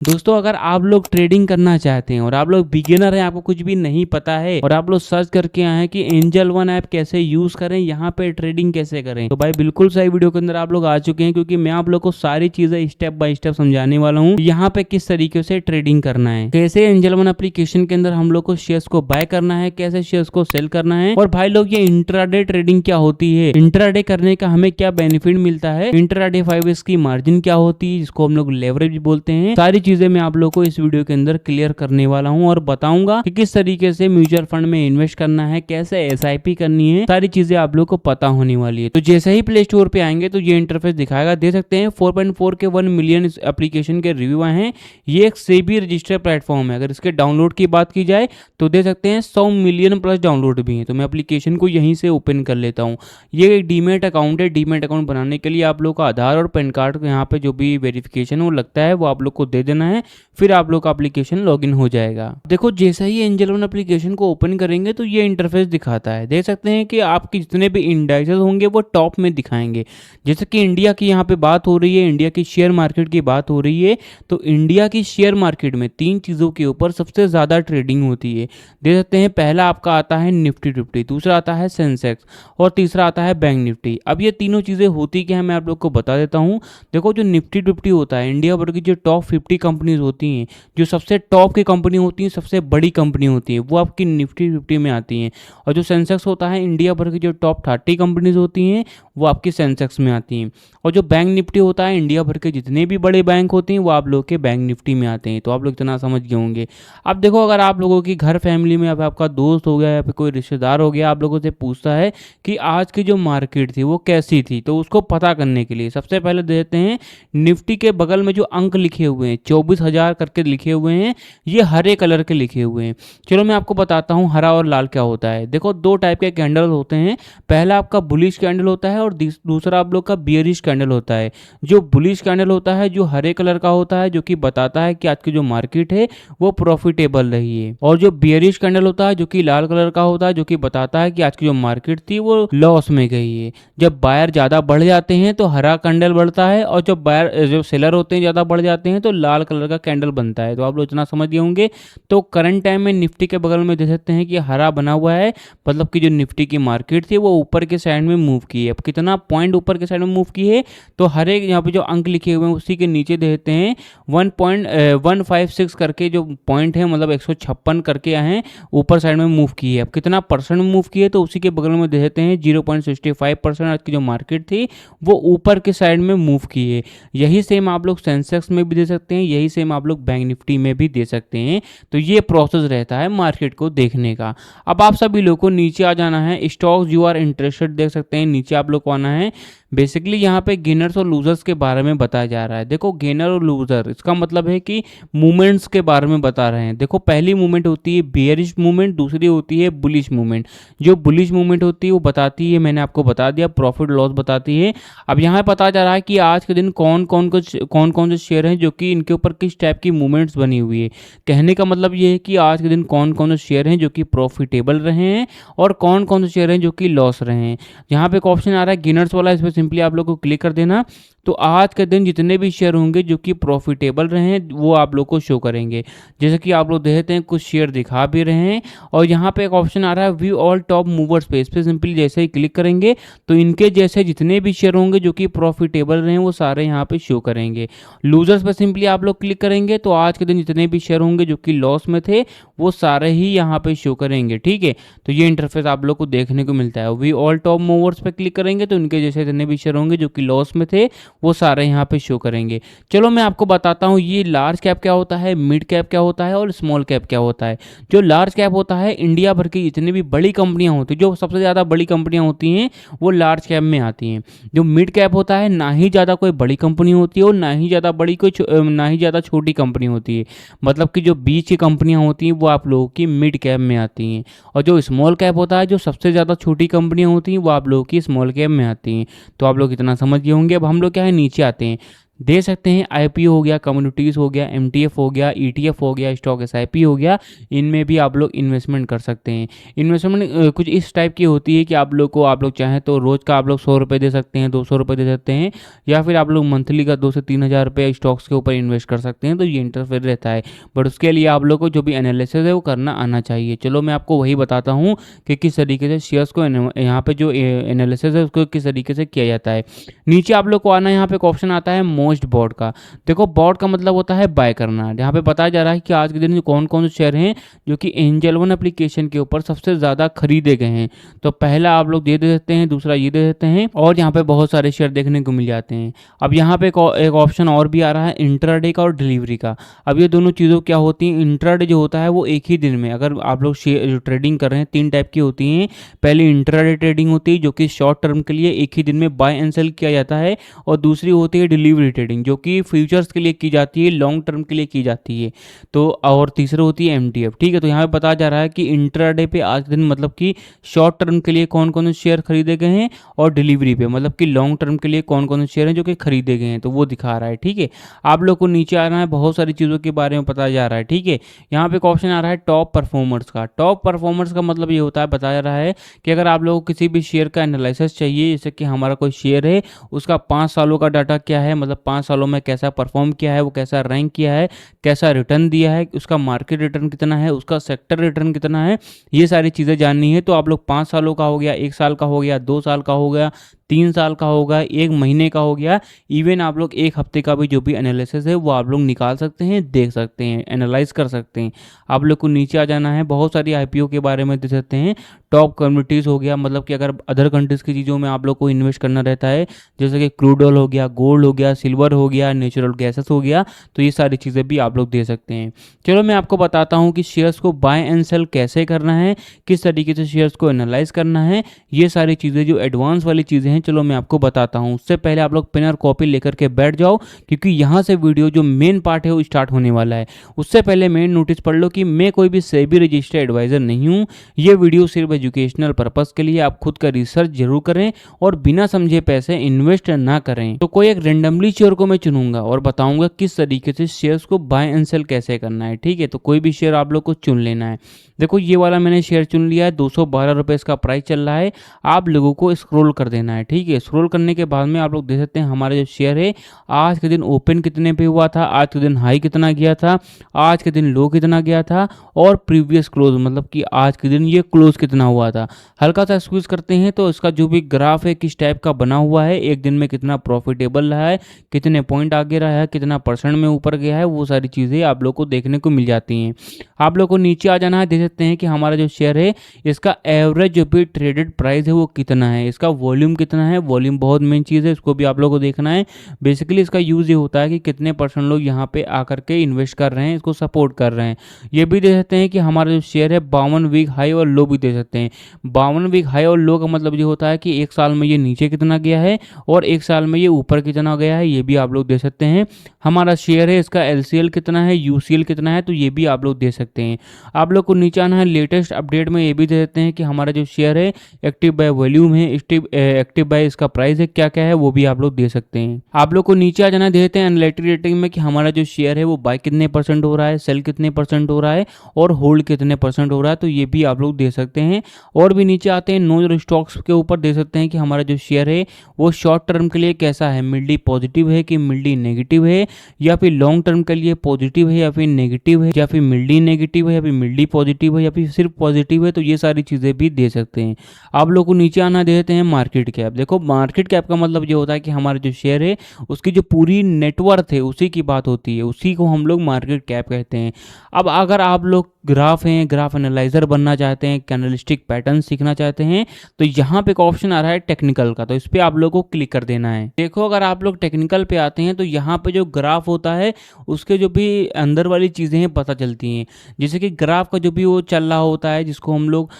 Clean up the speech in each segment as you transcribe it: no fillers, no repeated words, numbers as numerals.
दोस्तों अगर आप लोग ट्रेडिंग करना चाहते हैं और आप लोग बिगिनर हैं, आपको कुछ भी नहीं पता है और आप लोग सर्च करके आए हैं कि एंजल वन ऐप कैसे यूज करें, यहाँ पे ट्रेडिंग कैसे करें, तो भाई बिल्कुल सही वीडियो के अंदर आप लोग आ चुके हैं, क्योंकि मैं आप लोग को सारी चीजें स्टेप बाय स्टेप समझाने वाला हूँ। यहाँ पे किस तरीके से ट्रेडिंग करना है, कैसे एंजल वन एप्लीकेशन के अंदर हम लोग को शेयर्स को बाय करना है, कैसे शेयर्स को सेल करना है। और भाई लोग ये इंट्राडे ट्रेडिंग क्या होती है, इंट्राडे करने का हमें क्या बेनिफिट मिलता है, इंट्राडे 5x की मार्जिन क्या होती है जिसको हम लोग लेवरेज बोलते हैं, सारी चीजें मैं आप लोग को इस वीडियो के अंदर क्लियर करने वाला हूं और बताऊंगा कि किस तरीके से म्यूचुअल फंड में इन्वेस्ट करना है, कैसे एसआईपी करनी है, सारी चीजें आप लोग को पता होने वाली है। तो जैसे ही प्ले स्टोर पे आएंगे तो ये इंटरफेस दिखाएगा, देख सकते हैं 4.4 के 1 मिलियन एप्लीकेशन के रिव्यू आए हैं। ये एक सेबी रजिस्टर्ड प्लेटफॉर्म है। अगर इसके डाउनलोड की बात की जाए तो देख सकते हैं 100 मिलियन प्लस डाउनलोड भी है। तो मैं एप्लीकेशन को यहीं से ओपन कर लेता हूँ। ये एक डीमेट अकाउंट है। डीमेट अकाउंट बनाने के लिए आप लोग का आधार और पैन कार्ड यहाँ पे जो भी वेरिफिकेशन वो लगता है वो आप लोग को दे देना है, फिर आप लोग का एप्लीकेशन लॉगिन हो जाएगा। देखो जैसे ही एंजल वन एप्लीकेशन को ओपन करेंगे तो ये इंटरफेस दिखाता है। देख सकते हैं कि आपके जितने भी इंडाइसेस होंगे वो टॉप में दिखाएंगे। जैसे कि इंडिया की यहाँ पे बात हो रही है, इंडिया की शेयर मार्केट की बात हो रही है, तो इंडिया की शेयर मार्केट में 3 चीज़ों के ऊपर सबसे ज़्यादा ट्रेडिंग होती है। देख सकते हैं पहला आपका आता है निफ्टी 50, दूसरा आता है सेंसेक्स और तीसरा आता है बैंक निफ्टी। अब ये तीनों चीज़ें होती क्या है मैं आप लोग को बता देता हूँ। देखो जो निफ्टी 50 होता है, इंडिया भर की जो टॉप 50 कंपनीज होती हैं, जो सबसे टॉप की कंपनी होती हैं, सबसे बड़ी कंपनी होती है, वो आपकी निफ्टी 50 में आती हैं। और जो सेंसेक्स होता है, इंडिया भर की जो टॉप 30 कंपनीज होती हैं वो आपकी सेंसेक्स में आती हैं। और जो बैंक निफ्टी होता है, इंडिया भर के जितने भी बड़े बैंक होते हैं वो आप लोग के बैंक निफ्टी में आते हैं। तो आप लोग इतना समझ गए होंगे। अब देखो अगर आप लोगों की घर फैमिली में आपका दोस्त हो गया या फिर कोई रिश्तेदार हो गया, आप लोगों से पूछता है कि आज की जो मार्केट थी वो कैसी थी, तो उसको पता करने के लिए सबसे पहले देते हैं निफ्टी के बगल में जो अंक लिखे हुए हैं 24,000 करके लिखे हुए हैं, ये हरे कलर के लिखे हुए हैं। चलो मैं आपको बताता हूँ हरा और लाल क्या होता है। देखो 2 टाइप के कैंडल होते हैं। पहला आपका बुलिश कैंडल होता है और दूसरा आप लोग का बियरिश कैंडल होता है। जो बुलिश कैंडल होता है जो हरे कलर का होता है, जो कि बताता है कि आज की जो मार्केट है वो प्रॉफिटेबल रही है। और जो बियरिश कैंडल होता है जो कि लाल कलर का होता है, जो कि बताता है कि आज की जो मार्केट थी वो लॉस में गई है। जब बायर ज्यादा बढ़ जाते हैं तो हरा कैंडल बढ़ता है, और जब बायर जो सेलर होते हैं ज्यादा बढ़ जाते हैं तो लाल कलर का कैंडल बनता है। तो आप लोग इतना समझ गए होंगे। तो करंट टाइम में निफ्टी के बगल में देख सकते हैं कि हरा बना हुआ है, मतलब कि जो निफ्टी की मार्केट थी वो ऊपर के साइड में मूव की है। अब कितना पॉइंट ऊपर के साइड में मूव की है, तो हर एक यहाँ पे जो अंक लिखे हुए हैं उसी के नीचे देते हैं 1.156 करके जो पॉइंट है, मतलब 156 करके हैं ऊपर साइड में मूव की है। अब कितना परसेंट मूव की है, तो उसी के बगल में देते हैं 0.65% आज की जो मार्केट थी वो ऊपर के साइड में मूव की है। यही सेम आप लोग सेंसेक्स में भी दे सकते हैं, यही सेम आप लोग बैंक निफ्टी में भी दे सकते हैं। तो ये प्रोसेस रहता है मार्केट को देखने का। अब आप सभी लोग को नीचे आ जाना है, स्टॉक्स यू आर इंटरेस्टेड देख सकते हैं, नीचे आप लोग को आना है। बेसिकली यहाँ पे गेनर्स और लूजर्स के बारे में बताया जा रहा है। देखो गेनर और लूजर इसका मतलब है कि मूवमेंट्स के बारे में बता रहे हैं। देखो पहली मूवमेंट होती है बियरिश मूवमेंट, दूसरी होती है बुलिश मूवमेंट। जो बुलिश मूवमेंट होती है वो बताती है, मैंने आपको बता दिया, प्रॉफिट लॉस बताती है। अब यहाँ पता जा रहा है कि आज के दिन कौन कौन से शेयर हैं जो कि इनके ऊपर किस टाइप की मूवमेंट्स बनी हुई है। कहने का मतलब ये है कि आज के दिन कौन कौन से शेयर हैं जो कि प्रॉफिटेबल रहे हैं और कौन कौन से शेयर हैं जो कि लॉस रहे हैं। यहाँ पे एक ऑप्शन आ रहा है गेनर्स वाला, इस पर सिंपली आप लोग को क्लिक कर देना। तो आज के दिन जितने भी शेयर होंगे जो कि प्रॉफिटेबल रहे हैं वो आप लोग को शो करेंगे। जैसे कि आप लोग देखते हैं कुछ शेयर दिखा भी रहे हैं। और यहाँ पे एक ऑप्शन आ रहा है व्यू ऑल टॉप मूवर्स पे, इस पे सिंपली जैसे ही क्लिक करेंगे तो इनके जैसे जितने भी शेयर होंगे जो कि प्रॉफिटेबल रहे वो सारे यहाँ पे शो करेंगे। लूजर्स पे सिंपली आप लोग क्लिक करेंगे तो आज के दिन जितने भी शेयर होंगे जो कि लॉस में थे वो सारे ही यहाँ पे शो करेंगे। ठीक है, तो ये इंटरफेस आप लोग को देखने को मिलता है। व्यू ऑल टॉप मूवर्स पे क्लिक करेंगे तो इनके जैसे जितने भी शेयर होंगे जो कि लॉस में थे वो सारे यहाँ पे शो करेंगे। चलो मैं आपको बताता हूँ ये लार्ज कैप क्या होता है, मिड कैप क्या होता है और स्मॉल कैप क्या होता है। जो लार्ज कैप होता है, इंडिया भर की जितनी भी बड़ी कंपनियां होती हैं, जो सबसे ज़्यादा बड़ी कंपनियां होती हैं वो लार्ज कैप में आती हैं। जो मिड कैप होता है, ना ही ज़्यादा कोई बड़ी कंपनी होती है और ना ही ज़्यादा बड़ी कोई ना ही ज़्यादा छोटी कंपनी होती है, मतलब कि जो बीच की कंपनियां होती हैं वो आप लोगों की मिड कैप में आती हैं। और जो स्मॉल कैप होता है, जो सबसे ज़्यादा छोटी कंपनियां होती हैं वो आप लोगों की स्मॉल कैप में आती हैं। तो आप लोग इतना समझ गए होंगे। अब हम लोग क्या है नीचे आते हैं। दे सकते हैं। आईपीओ हो गया, कम्युनिटीज़ हो गया, एमटीएफ हो गया, ईटीएफ हो गया, स्टॉक एसआईपी हो गया, इनमें भी आप लोग इन्वेस्टमेंट कर सकते हैं। इन्वेस्टमेंट कुछ इस टाइप की होती है कि आप लोग चाहें तो रोज़ का आप लोग 100 रुपये दे सकते हैं, 200 रुपये दे सकते हैं, या फिर आप लोग मंथली का 2 से 3 हज़ार रुपये स्टॉक्स के ऊपर इन्वेस्ट कर सकते हैं। तो ये इंटरफेयर रहता है, बट उसके लिए आप लोग को जो भी एनालिसिस है वो करना आना चाहिए। चलो मैं आपको वही बताता हूँ कि किस तरीके से शेयर्स को यहाँ पे जो एनालिसिस है उसको किस तरीके से किया जाता है। नीचे आप लोग को आना है, यहाँ पे एक ऑप्शन आता है मोस्ट बॉट का। देखो बॉट का मतलब होता है बाय करना। यहाँ पे बताया जा रहा है कि आज के दिन कौन कौन से शेयर हैं जो कि एंजल वन एप्लीकेशन के ऊपर सबसे ज़्यादा खरीदे गए हैं। तो पहला आप लोग दे देते हैं, दूसरा ये दे देते हैं, और यहाँ पे बहुत सारे शेयर देखने को मिल जाते हैं। अब यहाँ पे एक ऑप्शन और भी आ रहा है इंट्राडे का और डिलीवरी का। अब ये दोनों चीज़ों क्या होती हैं, इंट्राडे जो होता है वो एक ही दिन में, अगर आप लोग शेयर ट्रेडिंग कर रहे हैं, 3 टाइप की होती हैं। पहली इंट्राडे ट्रेडिंग होती है जो कि शॉर्ट टर्म के लिए एक ही दिन में बाय एंड सेल किया जाता है, और दूसरी होती है डिलीवरी ट्रेडिंग जो कि फ्यूचर्स के लिए की जाती है, लॉन्ग टर्म के लिए की जाती है। तो और तीसरी होती है एमटीएफ। ठीक है, तो यहाँ पे बताया जा रहा है कि इंट्राडे पे आज दिन मतलब कि शॉर्ट टर्म के लिए कौन कौन से शेयर खरीदे गए हैं, और डिलीवरी पे मतलब कि लॉन्ग टर्म के लिए कौन कौन से शेयर हैं जो कि खरीदे गए हैं, तो वो दिखा रहा है। ठीक है, आप लोग को नीचे आ रहा है, बहुत सारी चीज़ों के बारे में बताया जा रहा है। ठीक है, यहाँ पे एक ऑप्शन आ रहा है टॉप परफॉर्मर्स का। टॉप परफॉर्मर्स का मतलब ये होता है, बताया जा रहा है कि अगर आप लोगों को किसी भी शेयर का एनालिसिस चाहिए, जैसे कि हमारा कोई शेयर है उसका 5 सालों का डाटा क्या है, मतलब 5 सालों में कैसा परफॉर्म किया है, वो कैसा रैंक किया है, कैसा रिटर्न दिया है, उसका मार्केट रिटर्न कितना है, उसका सेक्टर रिटर्न कितना है, ये सारी चीज़ें जाननी है। तो आप लोग 5 सालों का हो गया, 1 साल का हो गया, 2 साल का हो गया, 3 साल का होगा, 1 महीने का हो गया, इवन आप लोग 1 हफ्ते का भी जो भी एनालिसिस है वो आप लोग निकाल सकते हैं, देख सकते हैं, एनालाइज कर सकते हैं। आप लोग को नीचे आ जाना है, बहुत सारी आईपीओ के बारे में दे सकते हैं। टॉप कम्युनिटीज़ हो गया, मतलब कि अगर अदर कंट्रीज़ की चीज़ों में आप लोग को इन्वेस्ट करना रहता है, जैसे कि क्रूड ऑयल हो गया, गोल्ड हो गया, सिल्वर हो गया, नेचुरल गैसेस हो गया, तो ये सारी चीज़ें भी आप लोग दे सकते हैं। चलो मैं आपको बताता हूँ कि शेयर्स को बाय एंड सेल कैसे करना है, किस तरीके से शेयर्स को एनालाइज करना है, ये सारी चीज़ें जो एडवांस वाली चीज़ें हैं, चलो मैं आपको बताता हूँ। उससे पहले आप लोग पेन और कॉपी लेकर के बैठ जाओ, क्योंकि यहाँ से वीडियो जो मेन पार्ट है वो स्टार्ट होने वाला है। उससे पहले मेन नोटिस पढ़ लो कि मैं कोई भी सेबी रजिस्टर्ड एडवाइज़र नहीं हूँ। ये वीडियो सिर्फ एजुकेशनल पर्पज़ के लिए, आप खुद का रिसर्च जरूर करें और बिना समझे पैसे इन्वेस्ट ना करें। तो कोई एक रेंडमली शेयर को मैं चुनूंगा और बताऊंगा किस तरीके से शेयर्स को बाय एंड सेल कैसे करना है। ठीक है, तो कोई भी शेयर आप लोग को चुन लेना है। देखो ये वाला मैंने शेयर चुन लिया है, 212 रुपये इसका प्राइस चल रहा है। आप लोगों को स्क्रॉल कर देना है। ठीक है, स्क्रॉल करने के बाद में आप लोग देख सकते हैं हमारा जो शेयर है आज के दिन ओपन कितने पे हुआ था, आज के दिन हाई कितना गया था, आज के दिन लो कितना गया था, और प्रीवियस क्लोज मतलब कि आज के दिन ये क्लोज कितना हुआ था। हल्का सा स्क्वीज करते हैं तो इसका जो भी ग्राफ है किस टाइप का बना हुआ है, एक दिन में कितना प्रॉफिटेबल रहा है, कितने पॉइंट आगे रहा है, कितना परसेंट में ऊपर गया है, वो सारी चीज़ें आप लोग को देखने को मिल जाती हैं। आप लोग को नीचे आ जाना है, देख सकते हैं कि हमारा जो शेयर है इसका एवरेज जो भी ट्रेडेड प्राइस है वो कितना है, इसका वॉल्यूम कितना है। वॉल्यूम बहुत मेन चीज़ है, इसको भी आप लोग को देखना है। बेसिकली इसका यूज़ ये होता है कि कितने परसेंट लोग यहाँ पे आकर के इन्वेस्ट कर रहे हैं, इसको सपोर्ट कर रहे हैं। ये भी दे सकते हैं कि हमारा जो शेयर है 52 वीक हाई और लो भी दे सकते हैं। 52 वीक हाई और लो का मतलब ये होता है कि 1 साल में ये नीचे कितना गया है और 1 साल में ये ऊपर कितना गया है, ये भी आप लोग दे सकते हैं। हमारा शेयर है इसका LCL कितना है, UCL कितना है, तो ये भी आप लोग दे सकते हैं। आप लोग को नीचे आना है, लेटेस्ट अपडेट में ये भी दे देते हैं कि हमारा जो शेयर है एक्टिव बाय वॉल्यूम है, एक्टिव बाय इसका प्राइस है क्या क्या है, वो भी आप लोग दे सकते हैं। आप लोग को नीचे आ जाना देते हैं एनालिटिक रेटिंग में कि हमारा जो शेयर है वो बाय कितने परसेंट हो रहा है, सेल कितने परसेंट हो रहा है और होल्ड कितने परसेंट हो रहा है, तो ये भी आप लोग दे सकते हैं। और भी नीचे आते हैं नो स्टॉक्स के ऊपर दे सकते हैं कि हमारा जो शेयर है वो शॉर्ट टर्म के लिए कैसा है, मिल्डी पॉजिटिव है कि मिल्डी नेगेटिव है, या फिर लॉन्ग टर्म के लिए पॉजिटिव है या फिर नेगेटिव है, या फिर मिल्डी नेगेटिव है या फिर मिल्डी पॉजिटिव है या फिर सिर्फ पॉजिटिव है, तो ये सारी चीज़ें भी दे सकते हैं। आप लोग को नीचे आना देते हैं मार्केट कैप। देखो मार्केट कैप का मतलब ये होता है कि हमारा जो शेयर है उसकी जो पूरी नेटवर्थ है उसी की बात होती है, उसी को हम लोग मार्केट कैप कहते हैं। अब अगर आप लोग ग्राफ हैं, ग्राफ एनालाइजर बनना चाहते हैं, कैंडलस्टिक पैटर्न सीखना चाहते हैं, तो यहाँ पे एक ऑप्शन आ रहा है टेक्निकल का, तो इस पर आप लोगों को क्लिक कर देना है। देखो अगर आप लोग टेक्निकल पे आते हैं तो यहाँ पे जो ग्राफ होता है उसके जो भी अंदर वाली चीज़ें हैं पता चलती हैं। जैसे कि ग्राफ का जो भी वो चल रहा होता है जिसको हम लोग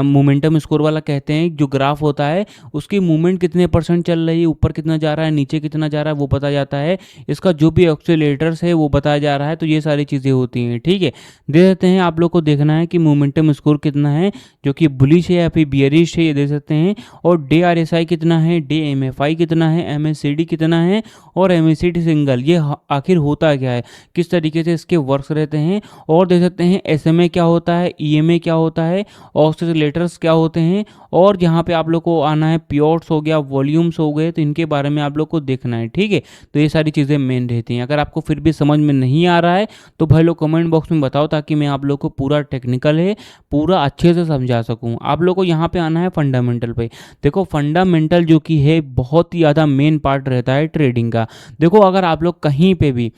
मोमेंटम स्कोर वाला कहते हैं, जो ग्राफ होता है उसकी मूवमेंट कितने परसेंट चल रही है, ऊपर कितना जा रहा है, नीचे कितना जा रहा है, वो पता जाता है। इसका जो भी ऑक्सीलेटर्स है वो बताया जा रहा है, तो ये सारी चीज़ें होती हैं। ठीक है, दे देते हैं आप लोग को देखना है कि मोमेंटम स्कोर कितना है, जो कि बुलिश है या फिर बियरिश है, ये देख सकते हैं। और डे RSI कितना है, डे MFI कितना है, MACD कितना है और MACD सिंगल, ये आखिर होता क्या है, किस तरीके से इसके वर्क्स रहते हैं। और देख सकते हैं SMA क्या होता है, EMA क्या होता है, ऑसिलेटर्स क्या होते हैं। और यहाँ पे आप लोग को आना है प्योर्स हो गया, वॉल्यूम्स हो गए, तो इनके बारे में आप लोग को देखना है, ठीक है। तो ये सारी चीज़ें मेन रहती हैं। अगर आपको फिर भी समझ में नहीं आ रहा है तो भाई लोग कमेंट बॉक्स में बताओ, ताकि मैं आप लोग को पूरा टेक्निकल है पूरा अच्छे से समझा सकूं। आप लोग को यहाँ पे आना है फंडामेंटल पे। देखो फंडामेंटल जो कि है बहुत ही ज़्यादा मेन पार्ट रहता है ट्रेडिंग का। देखो अगर आप लोग कहीं पे भी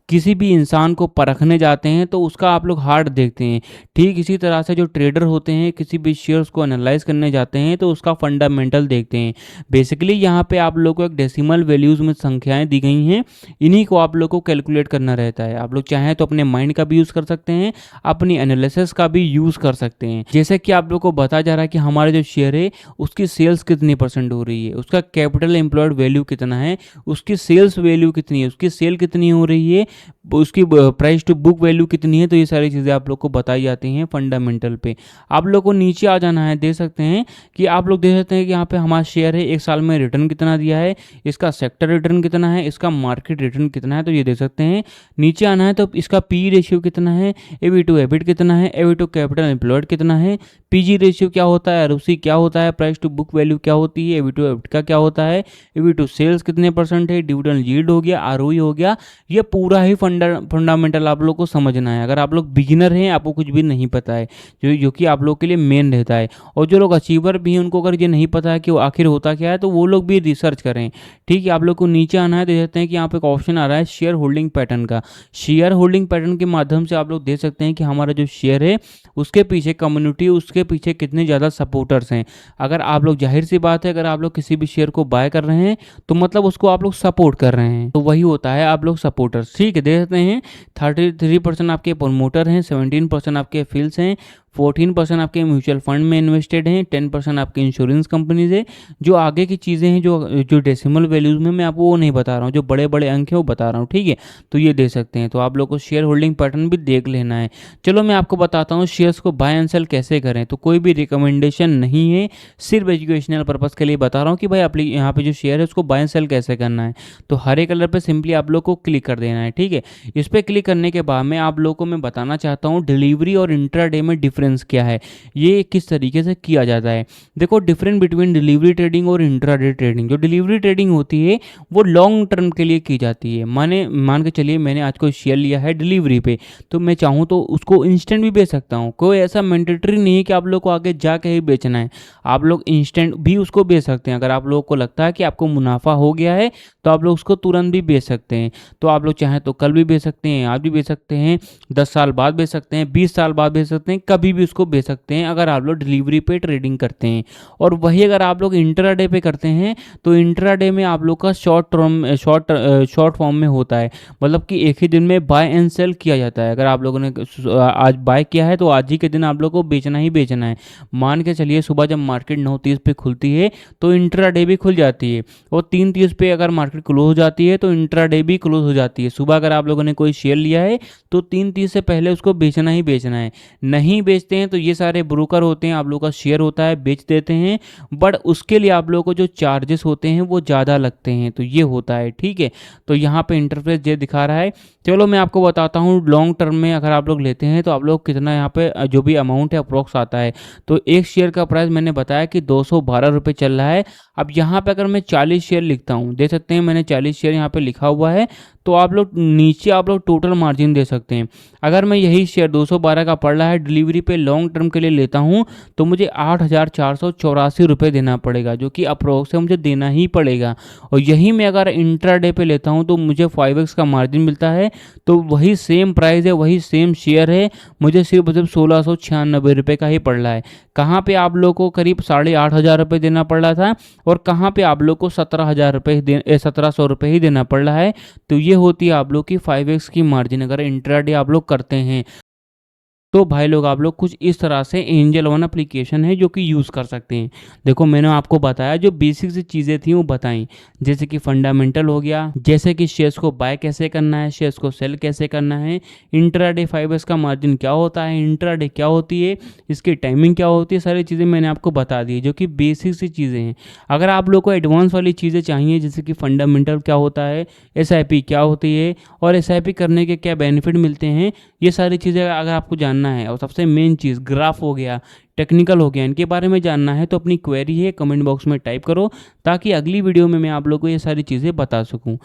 किसी भी इंसान को परखने जाते हैं तो उसका आप लोग हार्ट देखते हैं, ठीक इसी तरह से जो ट्रेडर होते हैं किसी भी शेयर्स को एनालाइज करने जाते हैं तो उसका फंडामेंटल देखते हैं। बेसिकली यहाँ पे आप लोग को एक डेसिमल वैल्यूज़ में संख्याएं दी गई हैं, इन्हीं को आप लोग को कैलकुलेट करना रहता है। आप लोग चाहें तो अपने माइंड का भी यूज़ कर सकते हैं, अपनी एनालिसिस का भी यूज़ कर सकते हैं। जैसे कि आप लोग को बता जा रहा है कि हमारा जो शेयर है उसकी सेल्स कितनी % हो रही है, उसका कैपिटल एम्प्लॉयड वैल्यू कितना है, उसकी सेल्स वैल्यू कितनी है, उसकी सेल कितनी हो रही है, उसकी प्राइस टू बुक वैल्यू कितनी है। तो ये सारी चीज़ें आप लोग को बताई जाती हैं फंडामेंटल पे। आप लोग को नीचे आ जाना है, देख सकते हैं कि आप लोग देख सकते हैं कि यहाँ पे हमारा शेयर है, एक साल में रिटर्न कितना दिया है, इसका सेक्टर रिटर्न कितना है, इसका मार्केट रिटर्न कितना है, तो ये देख सकते हैं। नीचे आना है तो इसका PE रेशियो कितना है, EV टू EBIT कितना है, EV टू कैपिटल एम्प्लॉयड कितना है, PG रेशियो क्या होता है, ROC क्या होता है, प्राइस टू बुक वैल्यू क्या होती है, EV टू EBIT का क्या होता है, EV टू सेल्स कितने % है, डिविडेंड यील्ड हो गया, ROE हो गया। ये पूरा ही फंडामेंटल आप लोग को समझना है। अगर आप लोग बिगिनर हैं, आपको कुछ भी नहीं पता है, जो कि आप लोग के लिए मेन रहता है। और जो लोग अचीवर भी हैं उनको अगर ये नहीं पता है कि वो आखिर होता क्या है, तो वो लोग भी रिसर्च करें, ठीक है। आप लोग को नीचे आना है, देख सकते हैं कि यहाँ पे एक ऑप्शन आ रहा है शेयर होल्डिंग पैटर्न का। शेयर होल्डिंग पैटर्न के माध्यम से आप लोग देख सकते हैं कि हमारा जो शेयर है उसके पीछे कम्युनिटी, उसके पीछे कितने ज़्यादा सपोर्टर्स हैं। अगर आप लोग, जाहिर सी बात है, अगर आप लोग किसी भी शेयर को बाय कर रहे हैं तो मतलब उसको आप लोग सपोर्ट कर रहे हैं, तो वही होता है आप लोग सपोर्टर्स, ठीक है। देख सकते हैं 33% आपके प्रमोटर हैं, 17% आपके फील्ड्स हैं, 14% आपके म्यूचुअल फंड में इन्वेस्टेड हैं, 10% आपके इंश्योरेंस कंपनीज है। जो आगे की चीज़ें हैं, जो डेसिमल वैल्यूज़ में मैं आपको वो नहीं बता रहा हूँ, जो बड़े बड़े अंक हैं वो बता रहा हूँ, ठीक है। तो ये देख सकते हैं। तो आप लोग को शेयर होल्डिंग पैटर्न भी देख लेना है। चलो मैं आपको बताता हूँ शेयर्स को बाय एंड सेल कैसे करें। तो कोई भी रिकमेंडेशन नहीं है, सिर्फ एजुकेशनल पर्पज़ के लिए बता रहा हूँ कि भाई आप यहाँ पे जो शेयर है उसको बाय एंड सेल कैसे करना है। तो हरे कलर पर सिंपली आप लोग को क्लिक कर देना है, ठीक है। इस पर क्लिक करने के बाद में आप लोगों को मैं बताना चाहता हूँ डिलीवरी और इंट्राडे में डिफरेंस क्या है, ये किस तरीके से किया जाता है। देखो डिफरेंस बिटवीन डिलीवरी ट्रेडिंग और इंट्राडे ट्रेडिंग। जो डिलीवरी ट्रेडिंग होती है वो लॉन्ग टर्म के लिए की जाती है। मान के चलिए मैंने आज कोई शेयर लिया है डिलीवरी पे, तो मैं चाहूँ तो उसको इंस्टेंट भी बेच सकता हूँ। कोई ऐसा मैंडेटरी नहीं है कि आप लोग को आगे जाके ही बेचना है, आप लोग इंस्टेंट भी उसको बेच सकते हैं। अगर आप लोगों को लगता है कि आपको मुनाफा हो गया है तो आप लोग उसको तुरंत भी बेच सकते हैं। तो आप लोग चाहें तो कल भी बेच सकते हैं, आज भी बेच सकते हैं, 10 साल बाद बेच सकते हैं, 20 साल बाद बेच सकते हैं, कभी भी उसको बेच सकते हैं अगर आप लोग डिलीवरी पे ट्रेडिंग करते हैं। और वही अगर आप लोग इंट्राडे पे करते हैं तो इंट्राडे में आप लोग का शॉर्ट फॉर्म में होता है, मतलब कि एक ही दिन में बाय एंड सेल किया जाता है। अगर आप लोगों ने आज बाय किया है तो आज ही के दिन आप लोग को बेचना ही बेचना है। मान के चलिए सुबह जब मार्केट 9:30 पे खुलती है तो इंट्राडे भी खुल जाती है, और 3:30 पे अगर मार्केट क्लोज हो जाती है तो इंट्राडे भी क्लोज हो जाती है। सुबह अगर आप लोगों ने कोई शेयर लिया है तो 3:30 से पहले उसको बेचना ही बेचना है। नहीं बेचते हैं तो ये सारे ब्रोकर होते हैं, आप लोगों का शेयर होता है, बेच देते हैं, बट उसके लिए आप लोगों को जो चार्जेस होते हैं वो ज़्यादा लगते हैं। तो ये होता है, ठीक है। तो यहाँ पे इंटरफेस ये दिखा रहा है। चलो मैं आपको बताता हूँ लॉन्ग टर्म में अगर आप लोग लेते हैं तो आप लोग कितना यहाँ पे जो भी अमाउंट है अप्रोक्स आता है। तो एक शेयर का प्राइस मैंने बताया कि 212 रुपये चल रहा है। अब यहाँ पे अगर मैं 40 शेयर लिखता हूँ, देख सकते हैं मैंने 40 शेयर यहाँ पे लिखा हुआ है, तो आप लोग नीचे आप लोग टोटल मार्जिन दे सकते हैं। अगर मैं यही शेयर 212 का पड़ रहा है डिलीवरी पे लॉन्ग टर्म के लिए लेता हूँ तो मुझे 8,484 रुपये देना पड़ेगा, जो कि अप्रोक्स है मुझे देना ही पड़ेगा। और यही मैं अगर इंट्राडे पे लेता हूँ तो मुझे 5x का मार्जिन मिलता है। तो वही सेम प्राइस है, वही सेम शेयर है, मुझे सिर्फ 1696 रुपये का ही पड़ रहा है। कहाँ पे आप लोग को करीब 8,500 रुपये देना पड़ रहा था और कहाँ पे आप लोग को 1700 रुपये ही देना पड़ रहा है। तो ये होती है आप लोग की 5x की मार्जिन अगर इंट्राडे आप लोग करते हैं। तो भाई लोग आप लोग कुछ इस तरह से एंजल वन एप्लीकेशन है जो कि यूज़ कर सकते हैं। देखो मैंने आपको बताया जो बेसिक सी चीज़ें थी वो बताई, जैसे कि फंडामेंटल हो गया, जैसे कि शेयर्स को बाय कैसे करना है, शेयर्स को सेल कैसे करना है, इंट्राडे 5S का मार्जिन क्या होता है, इंट्राडे क्या होती है, इसकी टाइमिंग क्या होती है, सारी चीज़ें मैंने आपको बता दी जो कि बेसिक सी चीज़ें हैं। अगर आप लोग को एडवांस वाली चीज़ें चाहिए जैसे कि फंडामेंटल क्या होता है, एसआईपी क्या होती है और एसआईपी करने के क्या बेनिफिट मिलते हैं, ये सारी चीज़ें अगर आपको जानना है और सबसे मेन चीज़ ग्राफ हो गया, टेक्निकल हो गया, इनके बारे में जानना है तो अपनी क्वेरी है कमेंट बॉक्स में टाइप करो ताकि अगली वीडियो में मैं आप लोगों को ये सारी चीज़ें बता सकूं।